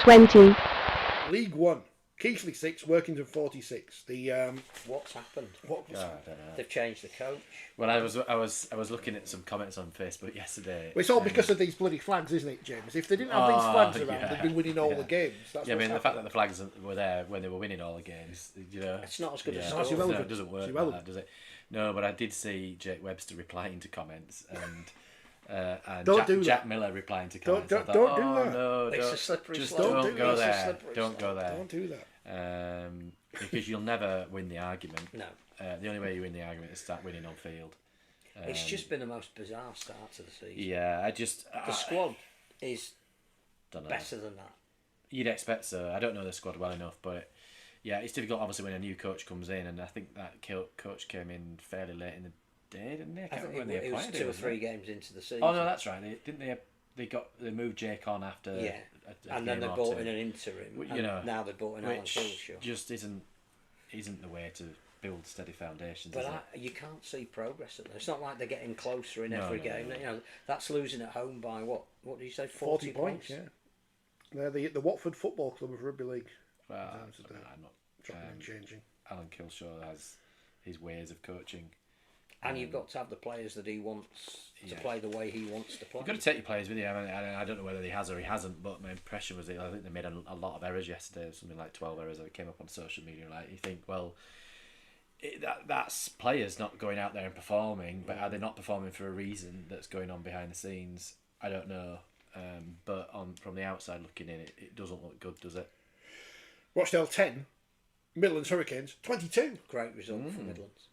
4020. League One. Keighley 6, Workington 46. What's happened? What I don't know. They've changed the coach. Well, I was looking at some comments on Facebook yesterday. Well, it's all because of these bloody flags, isn't it, James? If they didn't have these flags around, yeah, they'd be winning all the games. That's yeah, I what's mean, the fact that happening. the flags were there when they were winning all the games, you know, It's not as good as yeah, score. It's no, irrelevant. it doesn't work It's like irrelevant. that, does it? No, but I did see Jake Webster replying to comments and Don't do that. Jack Miller replying to comments. Don't I thought, do oh, that. No, It's don't, a slippery just slope. don't Don't go do it. It's a there. slippery Don't go there. Don't do that. Because you'll never win the argument. No. The only way you win the argument is start winning on field. It's just been the most bizarre start to the season. Yeah, I just The squad is don't know. better than that. You'd expect so. I don't know the squad well enough, but yeah, it's difficult obviously when a new coach comes in, and I think that coach came in fairly late in the day, didn't they? I can't think remember when they it was acquired 2 or wasn't 3 it? games into the season. Oh no, that's right. They moved Jake on after Yeah. a And then game they or bought two, in an interim. Well, you and know, now they bought in Alan which Kilshaw. just isn't the way to build steady foundations. But is it? you can't see progress at them. It's not like they're getting closer in No, every no, game. no. You know, that's losing at home by what? What did you say? 40 points, yeah. They're the Watford Football Club of Rugby League. Well, Today. I'm not. Chopping and changing. Alan Kilshaw has his ways of coaching. And you've got to have the players that he wants to Yeah. play the way he wants to play. You've got to take your players with you. I mean, I don't know whether he has or he hasn't, but my impression was that I think they made a lot of errors yesterday, something like 12 errors that came up on social media. Like, you think, well, that's players not going out there and performing, but are they not performing for a reason that's going on behind the scenes? I don't know. But from the outside looking in, it doesn't look good, does it? Rochdale 10, Midlands Hurricanes 22. Great result for Midlands.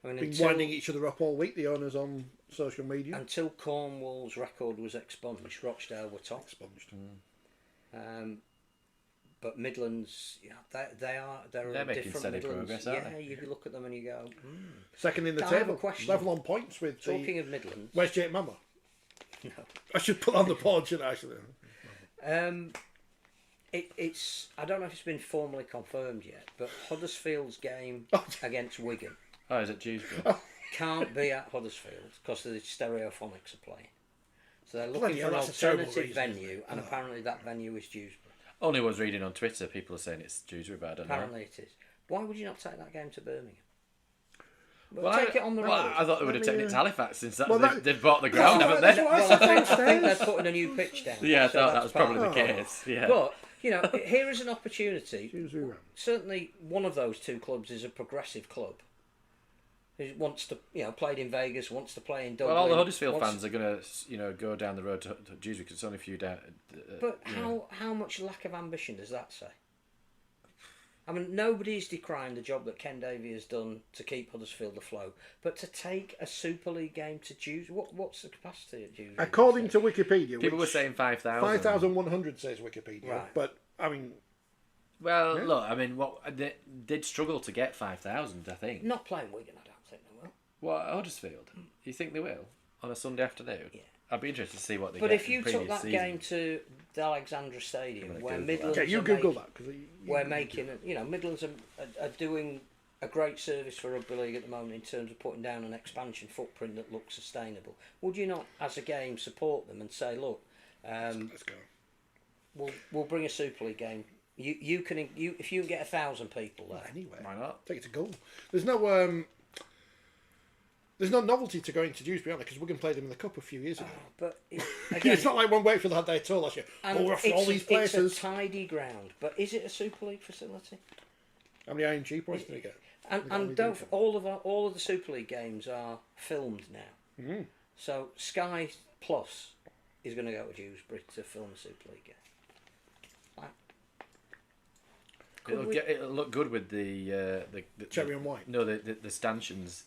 I mean, Been winding each other up all week, the owners on social media. until Cornwall's record was expunged, Rochdale were top. Expunged. But Midlands, they're a making different steady Midlands. progress, aren't Yeah, they? you look at them and you go. Second in the I have a table, question. level on points with Talking the... of Midlands, Where's Jake Mama? no. I should put on the board, shouldn't I, actually? It's I don't know if it's been formally confirmed yet, but Huddersfield's game against Wigan Oh, is it Dewsbury? can't be at Huddersfield because the Stereophonics are playing. So they're Bloody looking for hell, an that's a terrible alternative reason, venue, and apparently that venue is Dewsbury. Only was reading on Twitter, people are saying it's Dewsbury, but I don't know. Apparently it is. Why would you not take that game to Birmingham? Well, Take it on the road. Well, I thought they would have taken it to Halifax since Well, they've bought the ground, haven't that's they? what I Well, said I think downstairs. they're putting a new pitch down. Yeah, I so thought that that's was part probably of the it. case. Yeah. But, you know, here is an opportunity. Dewsbury. Certainly one of those two clubs is a progressive club who wants to, played in Vegas, wants to play in Dublin. Well, all the Huddersfield wants- fans are going to, go down the road to Dewsbury because it's only a few down. But how much lack of ambition does that say? I mean, nobody's decrying the job that Ken Davey has done to keep Huddersfield afloat, but to take a Super League game to Dewsbury, what's the capacity at Dewsbury? According to Wikipedia, People were which saying 5,000. 5,100 says Wikipedia. Right. But, I mean, Well, look, I mean, they did struggle to get 5,000, I think. Not playing Wigan, I don't think they will. What, Huddersfield? You think they will on a Sunday afternoon? Yeah. I'd be interested to see what they But get. if you in took previous that seasons. game to the Alexandra Stadium, I'm gonna where Google Midlands, okay, you are Google making, that. Cause we're making, Midlands are doing a great service for Rugby League at the moment in terms of putting down an expansion footprint that looks sustainable. Would you not, as a game, support them and say, look, let's go. we'll bring a Super League game. You can if you can get 1,000 people there. Anyway, Why not? take it to goal. There's no novelty to going to Dewsbury, because Wigan played them in the Cup a few years ago. But again, It's not like when Wakefield had their tour last year. and We're off to all these places. It's a tidy ground, but is it a Super League facility? How many ING points did they get? And don't all of the Super League games are filmed now. So Sky Plus is going to go to Dewsbury to film a Super League game. It'll look good with the Cherry and white. No, the stanchions.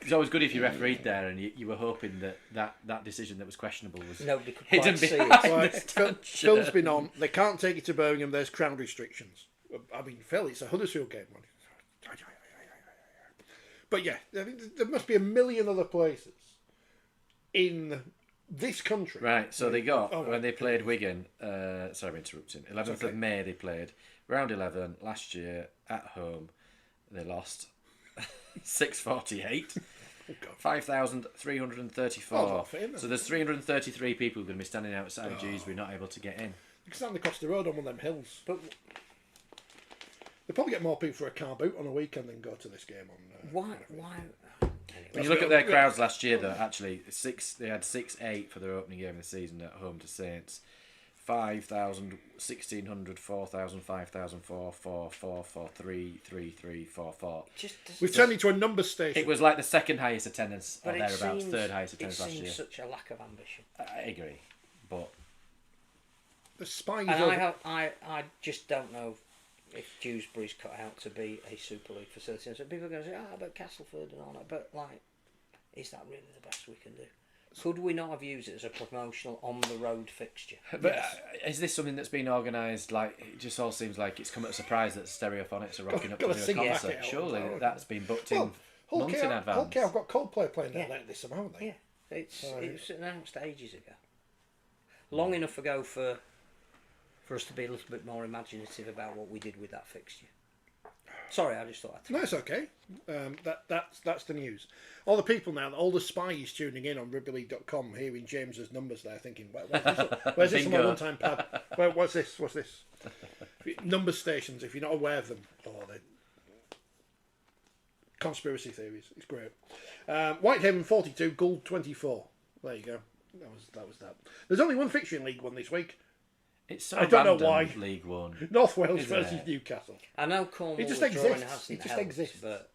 It's always good if you refereed there and you were hoping that decision that was questionable was Nobody could hidden quite see behind it. the Right, stanchion. Phil's been on. They can't take it to Birmingham. There's crowd restrictions. I mean, Phil, it's a Huddersfield game. But yeah, I think there must be a million other places in this country. Right, so they got, Oh, right. when they played Wigan, sorry I'm interrupting, 11th okay. of May they played, round 11, last year, at home, they lost 6-48. God. 5,334. Oh, not fair, So there's 333 people who are going to be standing outside Dewsbury not able to get in. You can stand across the road on one of them hills. But They probably get more people for a car boot on a weekend than go to this game on. why? When you look at their crowds last year, though, actually, they had 6,800 for their opening game of the season at home to Saints. 5,000, 1,600, 4,000, 5,000, 4, 4, 4, 4, 3, 3, 3, 4, 4. We've turned into a number station. It was like the second highest attendance, or But thereabouts, third highest attendance it last year. seems such a lack of ambition. I agree, but The spies. And I just don't know if Dewsbury's cut out to be a Super League facility. And so people are going to say, but Castleford and all that. But, like, is that really the best we can do? Could we not have used it as a promotional on-the-road fixture? But is this something that's been organised? Like, it just all seems like it's come at a surprise that Stereophonics are rocking up to Gotta do a sing it concert. out. Surely that's been booked in Well, months in advance. Okay, I've got Coldplay playing down there this summer, haven't they? Yeah, it was announced ages ago. Long enough ago for us to be a little bit more imaginative about what we did with that fixture. Sorry, I just thought I'd... No, it's okay. That's the news. All the people now, all the spies tuning in on rugbyleague.com, hearing James's numbers there, thinking, where's this on my one-time pad? What's this? What's this? Number stations, if you're not aware of them. Oh, they conspiracy theories. It's great. Whitehaven 42, Gould 24. There you go. That was that. There's only one fixture in League One this week. It's so I don't know random, why. League One. North Wales Isn't versus it? Newcastle. I know Cornwall It just drawing exists. hasn't It just helped, exists. but...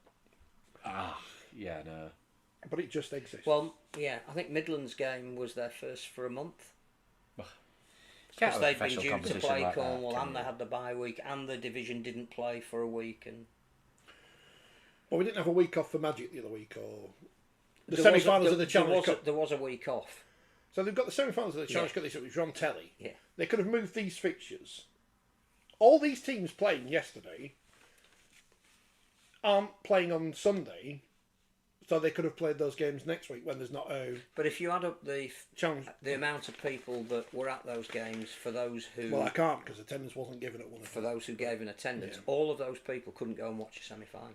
Yeah, no. But it just exists. Well, yeah, I think Midland's game was their first for a month. Can't Because have a they'd been professional due to competition play like that, Cornwall can and they you? had the bye week and the division didn't play for a week. And Well, we didn't have a week off for Magic the other week, or the There semi-finals was a- of the there Challenge was a- Cup. There was a week off. So they've got the semi-finals of the Challenge Yeah. Cup this week, which are on telly. Yeah. They could have moved these fixtures. All these teams playing yesterday aren't playing on Sunday, so they could have played those games next week when there's not a But if you add up the challenge. amount of people that were at those games for those who Well, I can't because attendance wasn't given at one of for them. those who gave an attendance, Yeah. all of those people couldn't go and watch a semi-final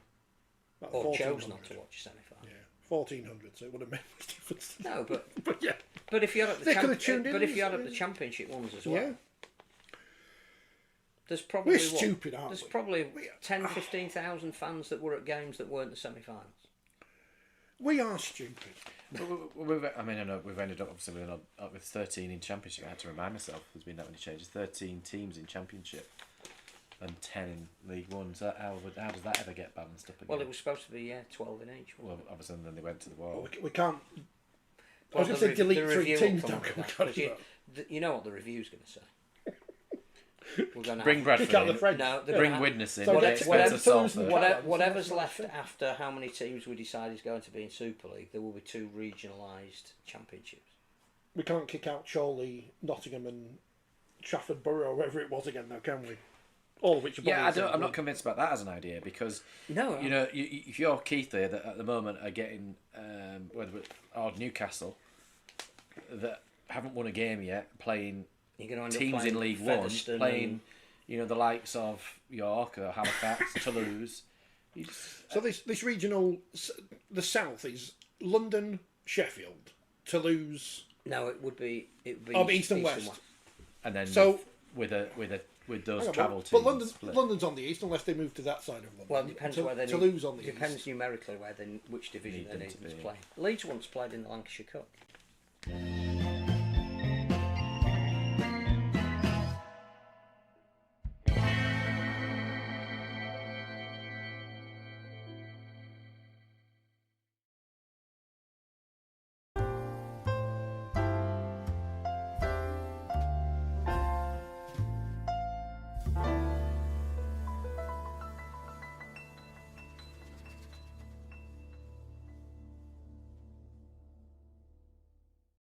About or chose 1,400. not to watch a semi-final. Yeah, 1,400. So it would have made much difference. No, but But yeah, if you add up the They could have tuned in, but if you add up yeah. the championship ones as well, yeah. there's probably We're stupid, aren't there's we? probably 10, 15,000 fans that were at games that weren't the semi-finals. We are stupid. I know we've ended up obviously with 13 in Championship. I had to remind myself there's been that many changes. 13 teams in Championship and 10 in League One. So how does that ever get balanced up again? Well, it was supposed to be 12 in each. Well, obviously, and then they went to the wall. We can't. I Well, was going to say the delete review 3 will teams. come Don't up with we that, can't but do you, that. you know what the review's going to say. We're going to Bring Bradford Kick out the in. French. No, they're Bring gonna witness in. So Get whatever- Spencer whatever- Salford. whatever- whatever's left after how many teams we decide is going to be in Super League, there will be 2 regionalised championships. We can't kick out Chorley, Nottingham, and Trafford Borough, or wherever it was again, now can we? All of which are Yeah, probably I'm not convinced about that as an idea because No, you know if you're Keighley that at the moment are getting or Newcastle that haven't won a game yet, playing you're going to end up teams playing in League Featherstone One, playing the likes of York or Halifax, Toulouse. So this regional, the south is London, Sheffield, Toulouse. No, it would be East and West. And then So- with those Hang on, travel but teams. London, split. London's on the east unless they move to that side of London. Well, it depends where they Toulouse on the depends east. numerically which division Need they them need to them to be. play. Leeds once played in the Lancashire Cup.